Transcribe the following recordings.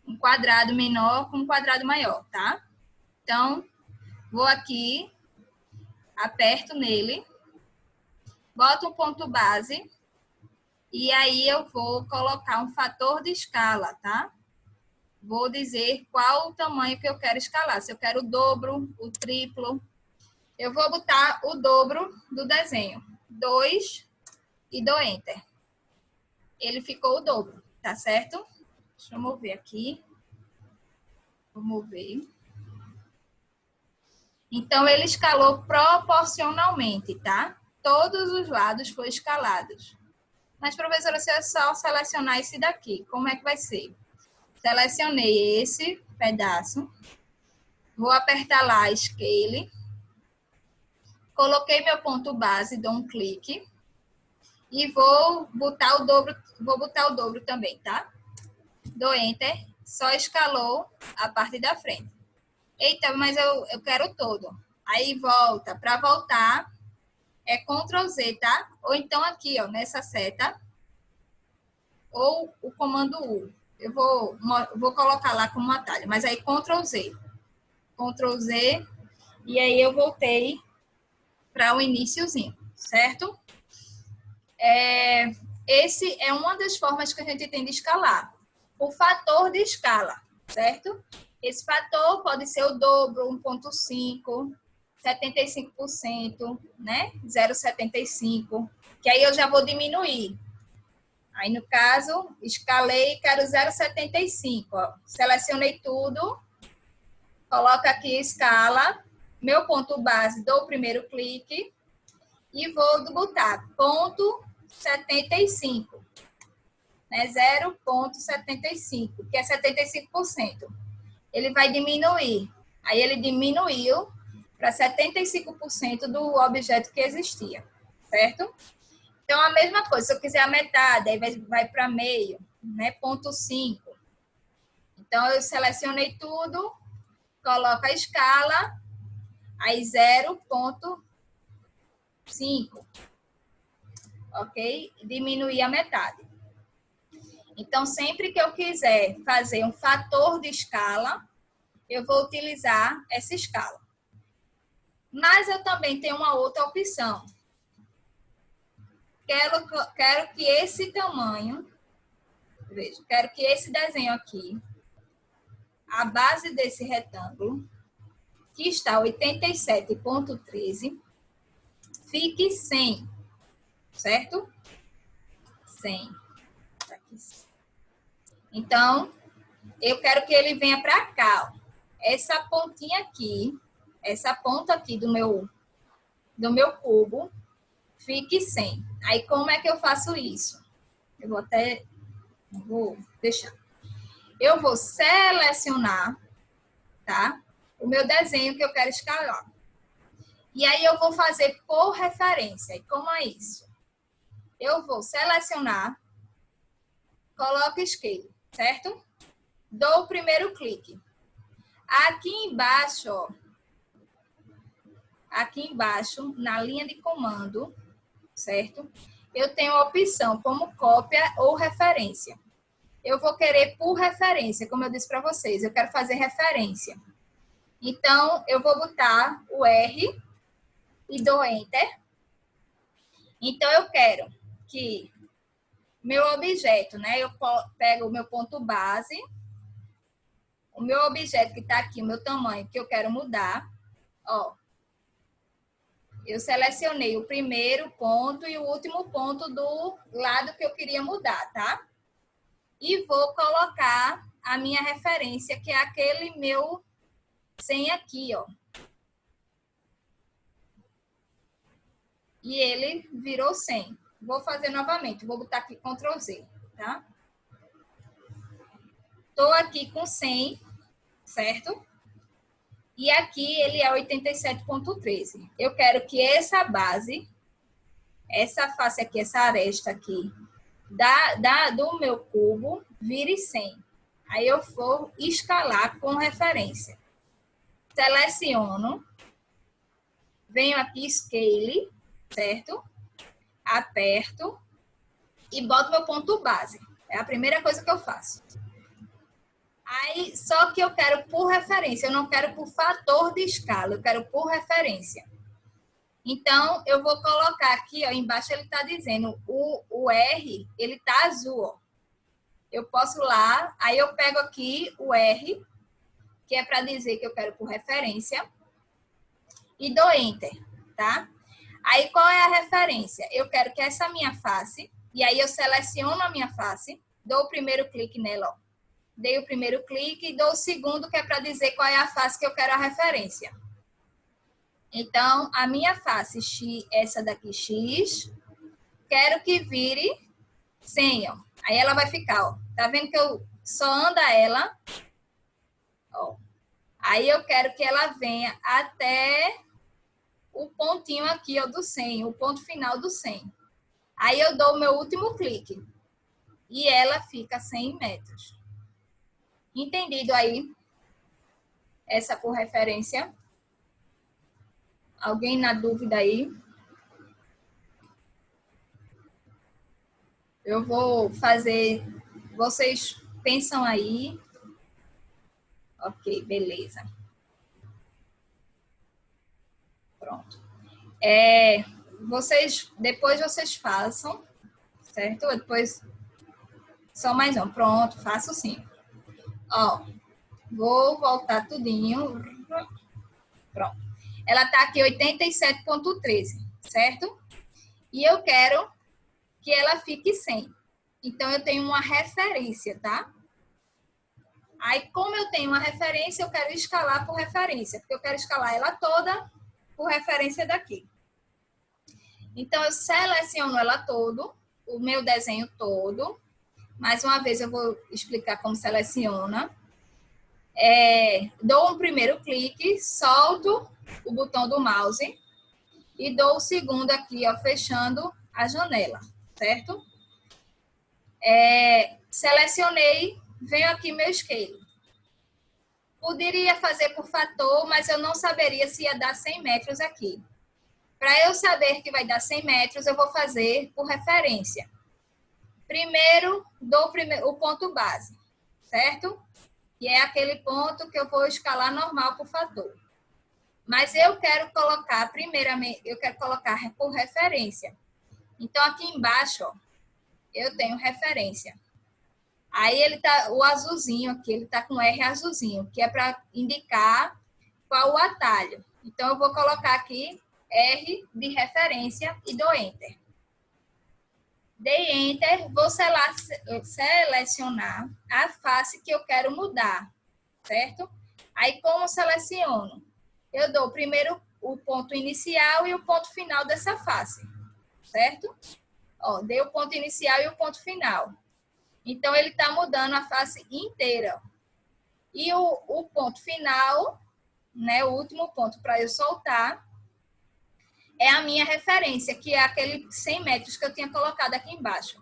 Um quadrado menor com um quadrado maior, tá? Então, vou aqui, aperto nele, boto um ponto base e aí eu vou colocar um fator de escala, tá? Vou dizer qual o tamanho que eu quero escalar. Se eu quero o dobro, o triplo. Eu vou botar o dobro do desenho. 2 e dou Enter. Ele ficou o dobro, tá certo? Deixa eu mover aqui. Vou mover. Então, ele escalou proporcionalmente, tá? Todos os lados foram escalados. Mas, professora, se eu só selecionar esse daqui, como é que vai ser? Selecionei esse pedaço. Vou apertar lá Scale. Coloquei meu ponto base, dou um clique. E vou botar o dobro também, tá? Dou Enter. Só escalou a parte da frente. Eita, mas eu quero todo. Aí volta. Para voltar, é Ctrl Z, tá? Ou então aqui, ó, nessa seta. Ou o comando U. Eu vou colocar lá como atalho. Mas aí Ctrl Z. Ctrl Z. E aí eu voltei para o iniciozinho, certo? Esse é uma das formas que a gente tem de escalar. O fator de escala, certo? Esse fator pode ser o dobro, 1,5, 75%, né? 0,75, que aí eu já vou diminuir. Aí, no caso, escalei, quero 0,75. Selecionei tudo, coloco aqui escala, meu ponto base, dou o primeiro clique e vou botar ponto 75, né? 0,75, que é 75%. Ele vai diminuir. Aí ele diminuiu para 75% do objeto que existia, certo? Então, a mesma coisa, se eu quiser a metade, aí vai para meio, né? 0,5. Então, eu selecionei tudo, coloco a escala, aí 0,5. Ok? Diminuir a metade. Então, sempre que eu quiser fazer um fator de escala, eu vou utilizar essa escala. Mas eu também tenho uma outra opção. Quero que esse tamanho, veja, quero que esse desenho aqui, a base desse retângulo, que está 87,13, fique 100, certo? 100. Então, eu quero que ele venha para cá, ó. Essa pontinha aqui, essa ponta aqui do meu cubo, fique 100. Aí, como é que eu faço isso? Eu vou deixar. Eu vou selecionar, tá? O meu desenho que eu quero escalar. E aí, eu vou fazer por referência. E como é isso? Eu vou selecionar, coloco Scale, certo? Dou o primeiro clique. Aqui embaixo, ó, aqui embaixo, na linha de comando, certo? Eu tenho a opção como cópia ou referência. Eu vou querer por referência, como eu disse para vocês, eu quero fazer referência. Então, eu vou botar o R e dou Enter. Então, eu quero que meu objeto, né? Eu pego o meu ponto base, o meu objeto que está aqui, o meu tamanho, que eu quero mudar, ó. Eu selecionei o primeiro ponto e o último ponto do lado que eu queria mudar, tá? E vou colocar a minha referência, que é aquele meu 100 aqui, ó. E ele virou 100. Vou fazer novamente, vou botar aqui Ctrl Z, tá? Tô aqui com 100, certo? E aqui ele é 87,13. Eu quero que essa base, essa face aqui, essa aresta aqui, do meu cubo, vire 100. Aí eu vou escalar com referência. Seleciono, venho aqui, Scale, certo? Aperto e boto meu ponto base. É a primeira coisa que eu faço. Aí, só que eu quero por referência, eu não quero por fator de escala, eu quero por referência. Então, eu vou colocar aqui, ó, embaixo ele está dizendo, o R, ele está azul, ó. Eu posso lá, aí eu pego aqui o R, que é para dizer que eu quero por referência, e dou Enter, tá? Aí, qual é a referência? Eu quero que essa minha face, e aí eu seleciono a minha face, dou o primeiro clique nela, ó. Dei o primeiro clique e dou o segundo, que é para dizer qual é a face que eu quero a referência. Então, a minha face, X, essa daqui, X, quero que vire 100, ó. Aí ela vai ficar, ó. Tá vendo que eu só anda ela? Ó. Aí eu quero que ela venha até o pontinho aqui, ó, do 100, o ponto final do 100. Aí eu dou o meu último clique. E ela fica 100 metros. Entendido aí? Essa por referência. Alguém na dúvida aí? Eu vou fazer... Vocês pensam aí? Ok, beleza. Pronto. Depois vocês façam, certo? Depois, só mais um. Pronto, faço sim. Ó, vou voltar tudinho. Pronto. Ela tá aqui 87,13, certo? E eu quero que ela fique 100. Então, eu tenho uma referência, tá? Aí, como eu tenho uma referência, eu quero escalar por referência, porque eu quero escalar ela toda por referência daqui. Então, eu seleciono ela todo, o meu desenho todo. Mais uma vez, eu vou explicar como seleciona. Dou um primeiro clique, solto o botão do mouse e dou o segundo aqui, ó, fechando a janela, certo? Selecionei, venho aqui meu scale. Poderia fazer por fator, mas eu não saberia se ia dar 100 metros aqui. Para eu saber que vai dar 100 metros, eu vou fazer por referência. Primeiro, dou o ponto base, certo? Que é aquele ponto que eu vou escalar normal por fator. Mas eu quero colocar, primeiramente, eu quero colocar por referência. Então, aqui embaixo, ó, eu tenho referência. Aí, ele tá, o azulzinho aqui, ele tá com R azulzinho, que é para indicar qual o atalho. Então, eu vou colocar aqui R de referência e dou Enter. Dei Enter, vou selecionar a face que eu quero mudar, certo? Aí, como seleciono? Eu dou primeiro o ponto inicial e o ponto final dessa face, certo? Ó, dei o ponto inicial e o ponto final. Então, ele está mudando a face inteira. E o ponto final, né, o último ponto para eu soltar, é a minha referência, que é aquele 100 metros que eu tinha colocado aqui embaixo.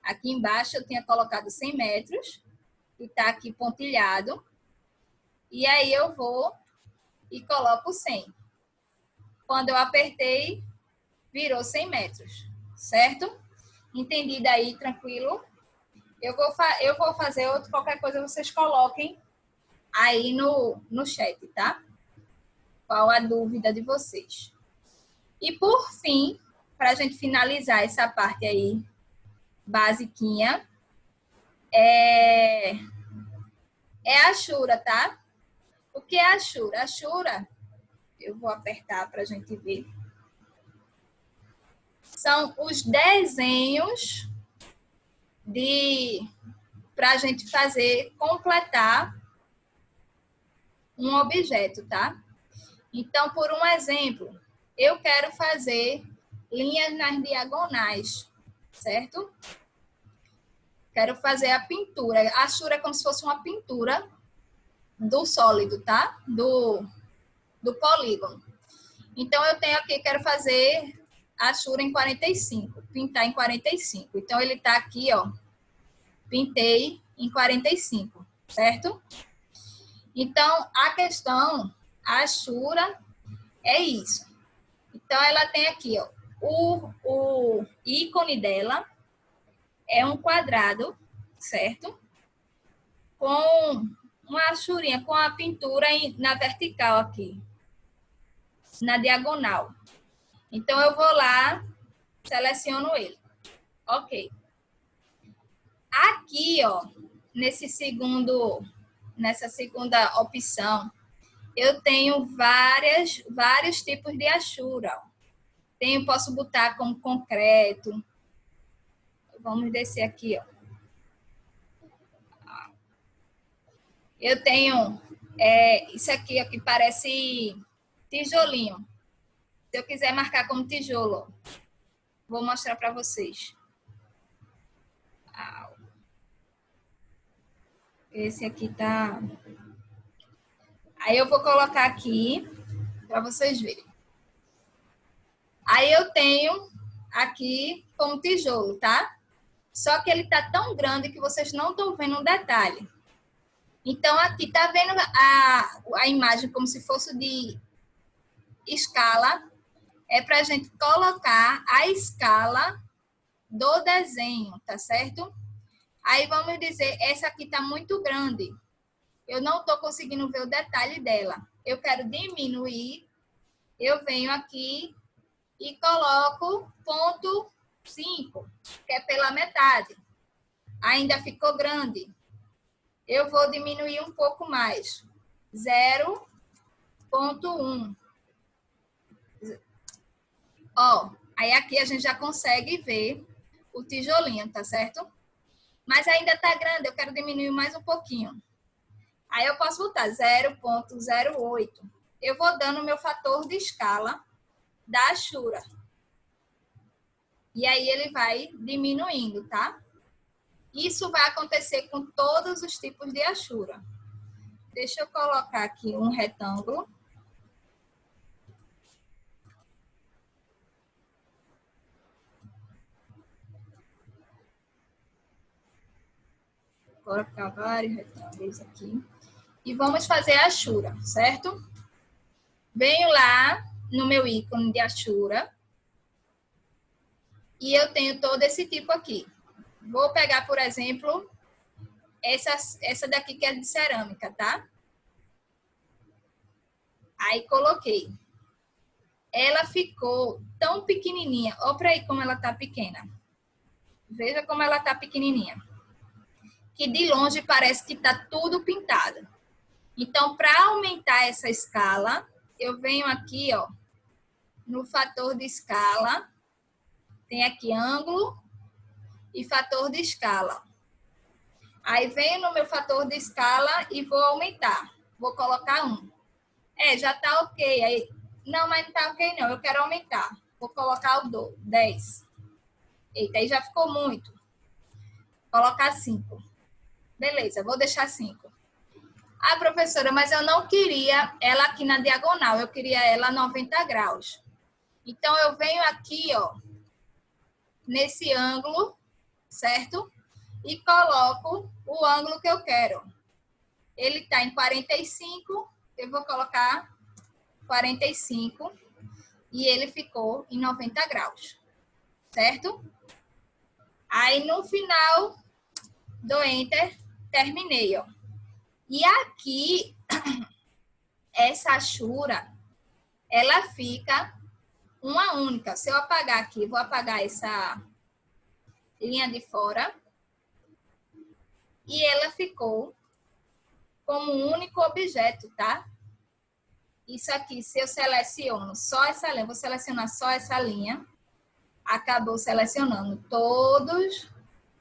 Aqui embaixo eu tinha colocado 100 metros, que está aqui pontilhado. E aí eu vou e coloco 100. Quando eu apertei, virou 100 metros, certo? Entendido aí, tranquilo? Eu vou fazer outro, qualquer coisa vocês coloquem aí no chat, tá? Qual a dúvida de vocês? E por fim, para a gente finalizar essa parte aí, basiquinha, é a Ashura, tá? O que é a Ashura? A Ashura, eu vou apertar para a gente ver. São os desenhos para a gente fazer, completar um objeto, tá? Então, por um exemplo, eu quero fazer linhas nas diagonais, certo? Quero fazer a pintura. A Ashura é como se fosse uma pintura do sólido, tá? Do polígono. Então, eu tenho aqui, quero fazer a Ashura em 45, pintar em 45. Então, ele tá aqui, ó, pintei em 45, certo? Então, a questão, a Ashura é isso. Então, ela tem aqui, ó, o ícone dela é um quadrado, certo? com uma achurinha, com a pintura na vertical aqui, na diagonal. Então, eu vou lá, seleciono ele. Ok. Aqui, ó, nessa segunda opção, eu tenho vários tipos de achura. Posso botar como concreto. Vamos descer aqui, ó. Eu tenho isso aqui, ó, que parece tijolinho. Se eu quiser marcar como tijolo, vou mostrar para vocês. Esse aqui tá... Aí eu vou colocar aqui para vocês verem. Aí eu tenho aqui como tijolo, tá? Só que ele tá tão grande que vocês não estão vendo um detalhe. Então, aqui tá vendo a imagem como se fosse de escala. É para a gente colocar a escala do desenho, tá certo? Aí vamos dizer, essa aqui tá muito grande. Eu não tô conseguindo ver o detalhe dela. Eu quero diminuir. Eu venho aqui e coloco 0,5, que é pela metade. Ainda ficou grande. Eu vou diminuir um pouco mais. 0,1. Ó, aí aqui a gente já consegue ver o tijolinho, tá certo? Mas ainda tá grande, eu quero diminuir mais um pouquinho. Aí eu posso botar 0,08. Eu vou dando o meu fator de escala da achura. E aí ele vai diminuindo, tá? Isso vai acontecer com todos os tipos de achura. Deixa eu colocar aqui um retângulo. Vou colocar vários retângulos aqui. E vamos fazer a achura, certo? Venho lá no meu ícone de achura. E eu tenho todo esse tipo aqui. Vou pegar, por exemplo, essa daqui que é de cerâmica, tá? Aí coloquei. Ela ficou tão pequenininha. Olha para aí como ela tá pequena. Veja como ela tá pequenininha. Que de longe parece que tá tudo pintado. Então, para aumentar essa escala, eu venho aqui, ó, no fator de escala. Tem aqui ângulo e fator de escala. Aí venho no meu fator de escala e vou aumentar. Vou colocar 1. Já tá ok. Aí, não, mas não tá ok não. Eu quero aumentar. Vou colocar o 10. Eita, aí já ficou muito. Vou colocar 5. Beleza, vou deixar 5. Ah, professora, mas eu não queria ela aqui na diagonal. Eu queria ela 90 graus. Então, eu venho aqui, ó, nesse ângulo, certo? E coloco o ângulo que eu quero. Ele está em 45, eu vou colocar 45 e ele ficou em 90 graus, certo? Aí, no final do Enter, terminei, ó. E aqui, essa achura, ela fica uma única. Se eu apagar aqui, vou apagar essa linha de fora. E ela ficou como um único objeto, tá? Isso aqui, se eu seleciono só essa linha, vou selecionar só essa linha, acabou selecionando todos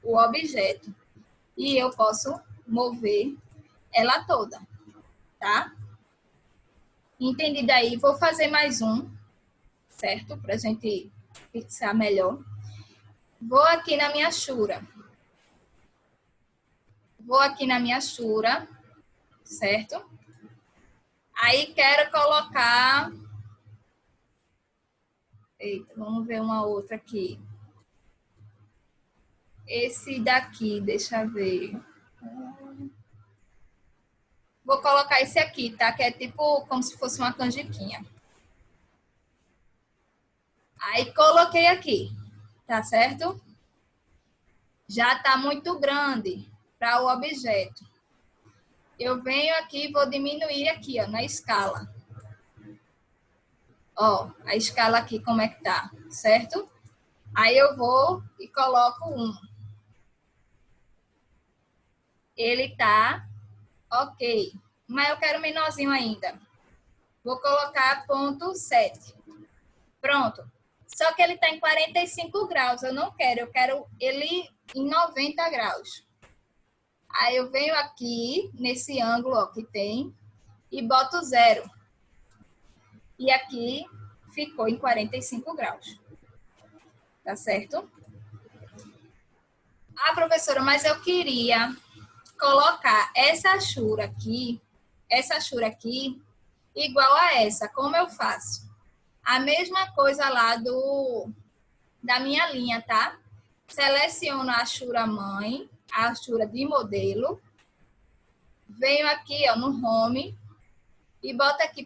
o objeto. E eu posso mover ela toda, tá? Entendido aí? Vou fazer mais um, certo? Pra gente fixar melhor. Vou aqui na minha achura. Vou aqui na minha achura, certo? Aí quero colocar... Eita, vamos ver uma outra aqui. Esse daqui, deixa eu ver. Vou colocar esse aqui, tá? Que é tipo como se fosse uma canjiquinha. Aí coloquei aqui, tá certo? Já tá muito grande para o objeto. eu venho aqui e vou diminuir aqui, ó, na escala. Ó, a escala aqui como é que tá, certo? Aí eu vou e coloco 1. Ele tá ok, mas eu quero menorzinho ainda. Vou colocar 0,7. Pronto. Só que ele está em 45 graus. Eu não quero. Eu quero ele em 90 graus. Aí eu venho aqui, nesse ângulo ó, que tem, e boto 0. E aqui ficou em 45 graus. Tá certo? Ah, professora, mas eu queria colocar essa achura aqui, igual a essa. Como eu faço? A mesma coisa lá da minha linha, tá? Seleciono a achura mãe, a achura de modelo. Venho aqui ó, no Home e boto aqui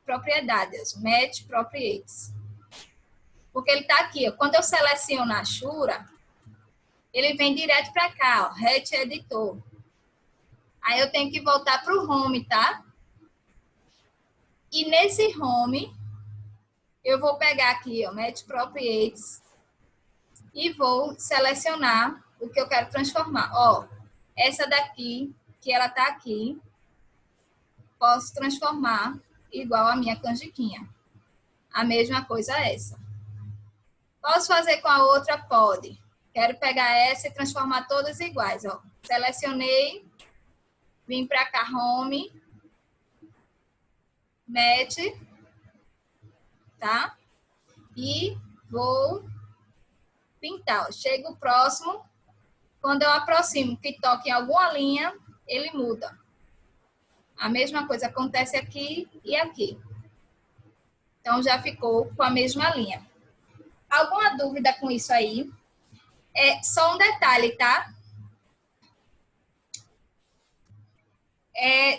propriedades, Match Properties. Porque ele tá aqui, ó. Quando eu seleciono a achura, ele vem direto para cá, ó, Hatch Editor. Aí eu tenho que voltar para o Home, tá? E nesse Home, eu vou pegar aqui, ó, Match Properties, e vou selecionar o que eu quero transformar. Ó, essa daqui, que ela tá aqui, posso transformar igual a minha canjiquinha. A mesma coisa essa. Posso fazer com a outra? Pode. Quero pegar essa e transformar todas iguais, ó. Selecionei, vim para cá, Home, Match, tá? E vou pintar. Ó. Chego próximo, quando eu aproximo, que toque em alguma linha, ele muda. A mesma coisa acontece aqui e aqui. Então, já ficou com a mesma linha. Alguma dúvida com isso aí? É só um detalhe, tá?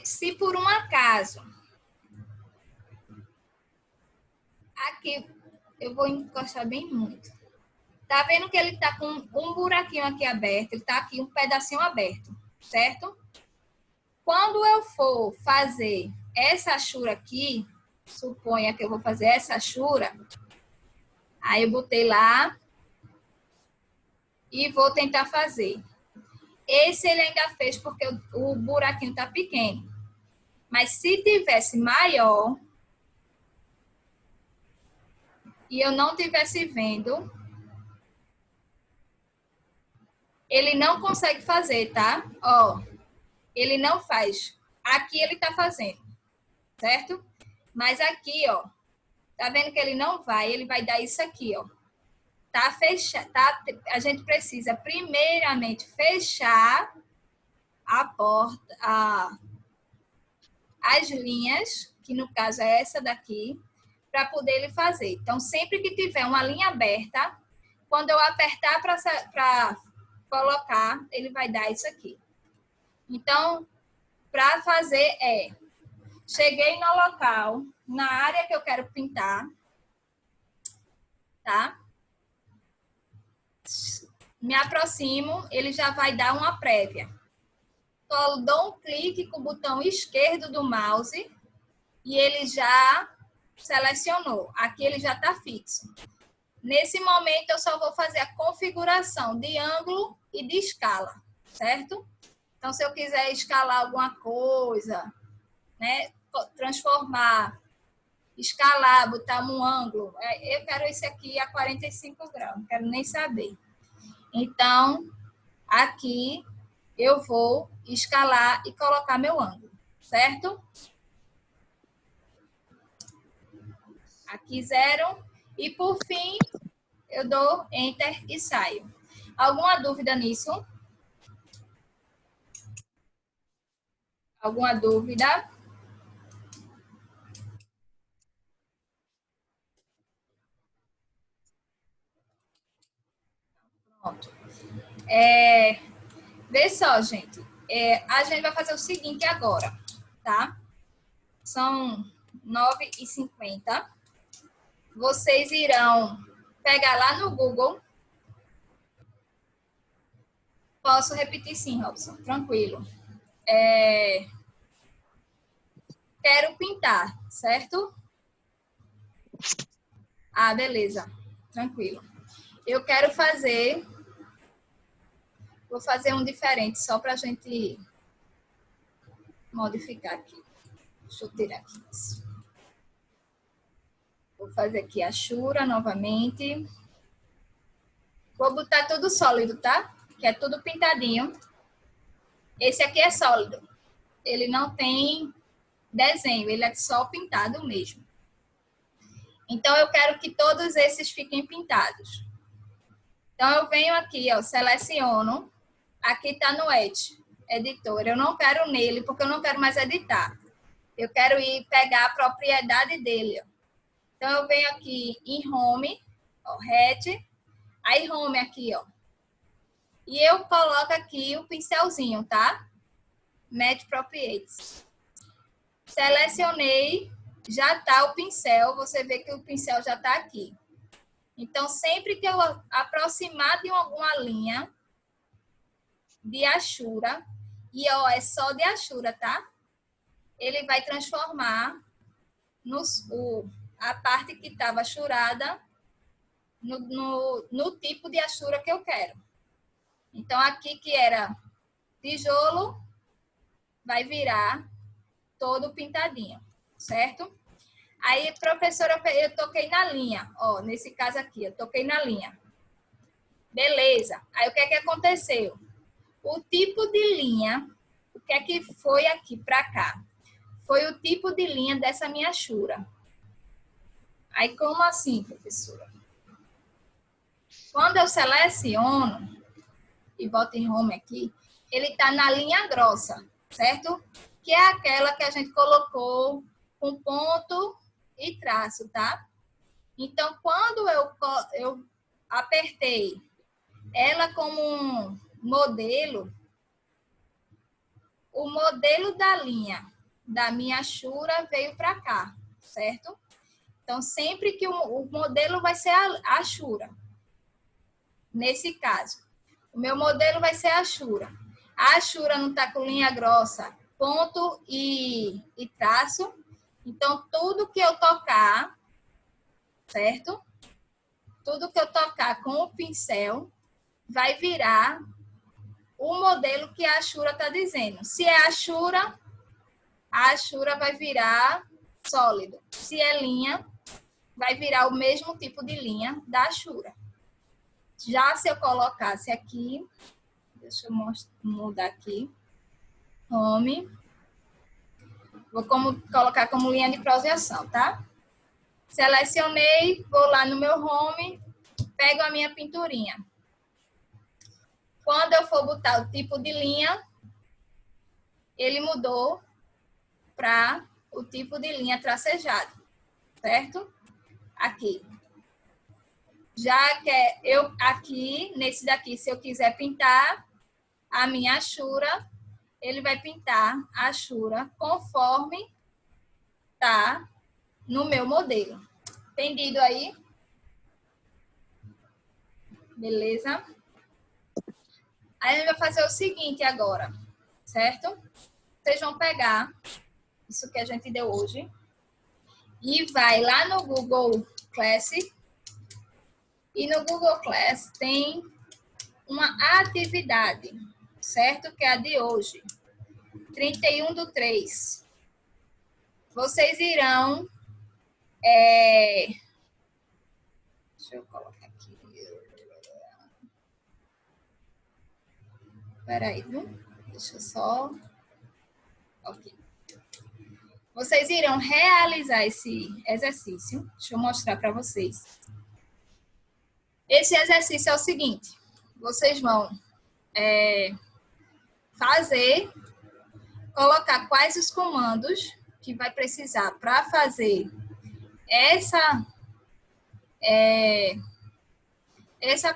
Se por um acaso, aqui, eu vou encostar bem muito. Tá vendo que ele tá com um buraquinho aqui aberto, ele tá aqui um pedacinho aberto, certo? Quando eu for fazer essa achura aqui, suponha que eu vou fazer essa achura, aí eu botei lá e vou tentar fazer. Esse ele ainda fez porque o buraquinho tá pequeno. Mas se tivesse maior e eu não tivesse vendo, ele não consegue fazer, tá? Ó, ele não faz. Aqui ele tá fazendo, certo? Mas aqui, ó, tá vendo que ele não vai? Ele vai dar isso aqui, ó. Tá fechado, tá? A gente precisa primeiramente fechar a porta, as linhas, que no caso é essa daqui, para poder ele fazer. Então, sempre que tiver uma linha aberta, quando eu apertar para colocar, ele vai dar isso aqui. Então, para fazer cheguei no local, na área que eu quero pintar, tá? Me aproximo, ele já vai dar uma prévia. Então, dou um clique com o botão esquerdo do mouse e ele já selecionou. Aqui ele já está fixo. Nesse momento, eu só vou fazer a configuração de ângulo e de escala, certo? Então, se eu quiser escalar alguma coisa, né, transformar, escalar, botar um ângulo, eu quero esse aqui a 45 graus, não quero nem saber. Então, aqui eu vou escalar e colocar meu ângulo, certo? Aqui 0. E por fim, eu dou Enter e saio. Alguma dúvida nisso? Alguma dúvida? Pronto. Vê só, gente. A gente vai fazer o seguinte agora, tá? São 9h50. Vocês irão pegar lá no Google. Posso repetir sim, Robson. Tranquilo. quero pintar, certo? Ah, beleza. Tranquilo. Eu quero fazer... Vou fazer um diferente, só para a gente modificar aqui. Deixa eu tirar aqui isso. Vou fazer aqui a Shura novamente. Vou botar tudo sólido, tá? Que é tudo pintadinho. Esse aqui é sólido. Ele não tem desenho, ele é só pintado mesmo. Então, eu quero que todos esses fiquem pintados. Então, eu venho aqui, ó, seleciono. Aqui está no Edge, editor. Eu não quero nele, porque eu não quero mais editar. Eu quero ir pegar a propriedade dele, ó. Então, eu venho aqui em Home, ó, Head, aí Home aqui, ó. E eu coloco aqui o pincelzinho, tá? Match Properties. Selecionei, já tá o pincel, você vê que o pincel já tá aqui. Então, sempre que eu aproximar de alguma linha de Ashura, e ó, é só de Ashura, tá? Ele vai transformar a parte que estava achurada no tipo de Ashura que eu quero. Então, aqui que era tijolo, vai virar todo pintadinho, certo? Aí, professora, eu toquei na linha. Ó, nesse caso aqui, eu toquei na linha. Beleza. Aí, o que é que aconteceu? O tipo de linha, o que é que foi aqui para cá? Foi o tipo de linha dessa minha Ashura. Aí, como assim, professora? Quando eu seleciono e boto em Home aqui, ele está na linha grossa, certo? Que é aquela que a gente colocou com ponto e traço, tá? Então, quando eu apertei ela como um modelo, o modelo da linha da minha Ashura veio para cá, certo? Então, sempre que o modelo vai ser a Ashura. Nesse caso, o meu modelo vai ser a Ashura. A Ashura não está com linha grossa, ponto e traço. Então, tudo que eu tocar, certo? Tudo que eu tocar com o pincel vai virar o modelo que a Ashura está dizendo. Se é a Ashura vai virar sólido. Se é linha, vai virar o mesmo tipo de linha da Ashura. Já se eu colocasse aqui, deixa eu mudar aqui, Home, vou colocar como linha de projeção, tá? Selecionei, vou lá no meu Home, pego a minha pinturinha. Quando eu for botar o tipo de linha, ele mudou para o tipo de linha tracejado, certo? Aqui. Já que eu aqui, nesse daqui, se eu quiser pintar a minha Ashura, ele vai pintar a Ashura conforme tá no meu modelo. Entendido aí? Beleza? Aí a gente vai fazer o seguinte agora, certo? Vocês vão pegar isso que a gente deu hoje e vai lá no Google Classic. E no Google Class tem uma atividade, certo? Que é a de hoje, 31/3. Vocês irão... Deixa eu colocar aqui. Peraí, viu? Deixa eu só... Ok. Vocês irão realizar esse exercício. Deixa eu mostrar para vocês. Esse exercício é o seguinte. Vocês vão colocar quais os comandos que vai precisar para fazer essa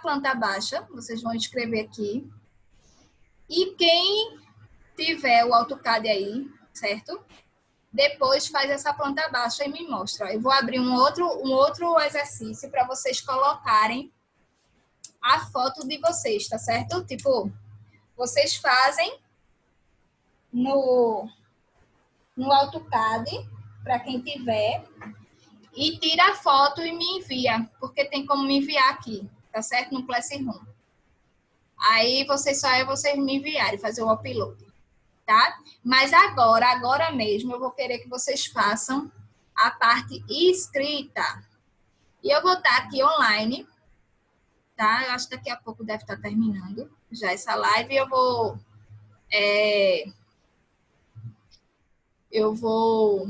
planta baixa. Vocês vão escrever aqui. E quem tiver o AutoCAD aí, certo? Depois faz essa planta baixa e me mostra. Eu vou abrir um outro exercício para vocês colocarem a foto de vocês, tá certo? Tipo, vocês fazem no AutoCAD, para quem tiver, e tira a foto e me envia, porque tem como me enviar aqui, tá certo? No Classroom. Aí vocês me enviarem, fazer o upload, tá? Mas agora mesmo, eu vou querer que vocês façam a parte escrita. E eu vou estar aqui online, tá? Eu acho que daqui a pouco deve estar terminando já essa live. Eu vou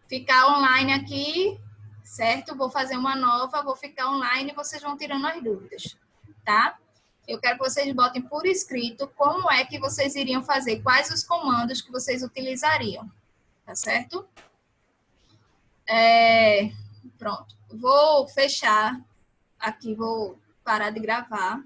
ficar online aqui, certo? Vou fazer uma nova, vou ficar online e vocês vão tirando as dúvidas, tá? Eu quero que vocês botem por escrito como é que vocês iriam fazer, quais os comandos que vocês utilizariam, tá certo? Pronto. Vou fechar aqui, vou parar de gravar.